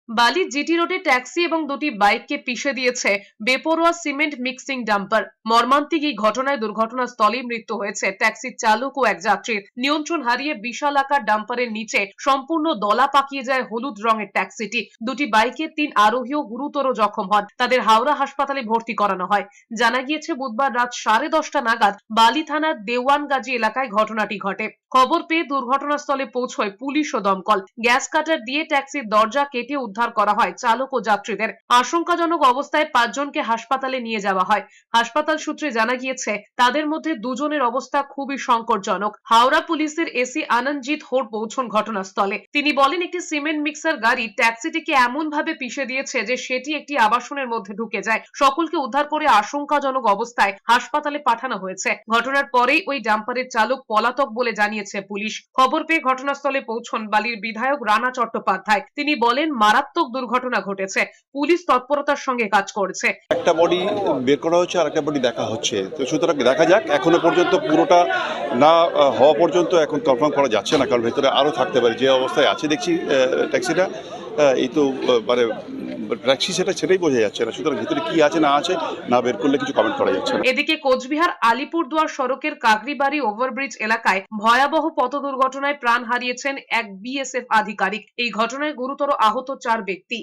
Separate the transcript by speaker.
Speaker 1: বালির জিটি রোডে ট্যাক্সি এবং দুটি বাইককে পিষে দিয়েছে বেপরোয়া সিমেন্ট মিক্সিং ডাম্পার। মর্মান্তিক এই ঘটনায় দুর্ঘটনাস্থলেই মৃত্যু হয়েছে ট্যাক্সির চালক ও এক যাত্রীর। নিয়ন্ত্রণ হারিয়ে বিশাল আকার ডাম্পারের নিচে সম্পূর্ণ দলা পাকিয়ে যায় হলুদ রঙের ট্যাক্সিটি। দুটি বাইকের 3 আরোহীও গুরুতর জখম হন, তাদের হাওড়া হাসপাতালে ভর্তি করানো হয়। জানা গিয়েছে বুধবার রাত 10:30 নাগাদ বালি থানার দেওয়ানগাজী এলাকায় ঘটনাটি ঘটে। খবর পেয়ে দুর্ঘটনাস্থলে পৌঁছয় পুলিশ ও দমকল। গ্যাস কাটার দিয়ে ট্যাক্সির দরজা কেটে উদ্ধার করা হয় চালক ও যাত্রীদের। আশঙ্কাজনক অবস্থায় 5 জনকে হাসপাতালে নিয়ে যাওয়া হয়। হাসপাতাল সূত্রে জানা গিয়েছে তাদের মধ্যে 2 জনের অবস্থা খুবই সংকটজনক। হাওড়া পুলিশের এসি আনন্দজিৎ হোর পৌঁছন ঘটনাস্থলে। তিনি বলেন, একটি সিমেন্ট মিক্সার গাড়ি ট্যাক্সিটিকে এমন ভাবে পিষে দিয়েছে যে সেটি একটি আবাসনের মধ্যে ঢুকে যায়। সকলকে উদ্ধার করে আশঙ্কাজনক অবস্থায় হাসপাতালে পাঠানো হয়েছে। ঘটনার পরেই ওই ডাম্পারের চালক পলাতক বলে জানিয়েছে পুলিশ। খবর পেয়ে ঘটনাস্থলে পৌঁছন বালির বিধায়ক রানা চট্টোপাধ্যায়। তিনি বলেন, মারাত্মক দুর্ঘটনা ঘটেছে, পুলিশ তৎপরতার সঙ্গে কাজ করছে।
Speaker 2: একটা বডি বের করা হচ্ছে আর একটা বডি দেখা হচ্ছে, তো সুতরাং দেখা যাক। এখনো পর্যন্ত পুরোটা না হওয়া পর্যন্ত এখন কনফার্ম করা যাচ্ছে না, কারণ ভেতরে আরও থাকতে পারে। যে অবস্থায় আছে দেখছি ট্যাক্সিটা, এই তো মানে ট্যাক্সি সেটাই বোঝা যাচ্ছে না। সুতরাং ভিতরে কি আছে না আছে না বের করলে কিছু কমেন্ট করা যাচ্ছে না।
Speaker 1: এদিকে কোচবিহার আলিপুরদুয়ার সড়কের কাকরিবাড়ি ওভারব্রিজ এলাকায় ভয়াবহ পথ দুর্ঘটনায় প্রাণ হারিয়েছেন এক বিএসএফ আধিকারিক। এই ঘটনায় গুরুতর আহত 4 ব্যক্তি।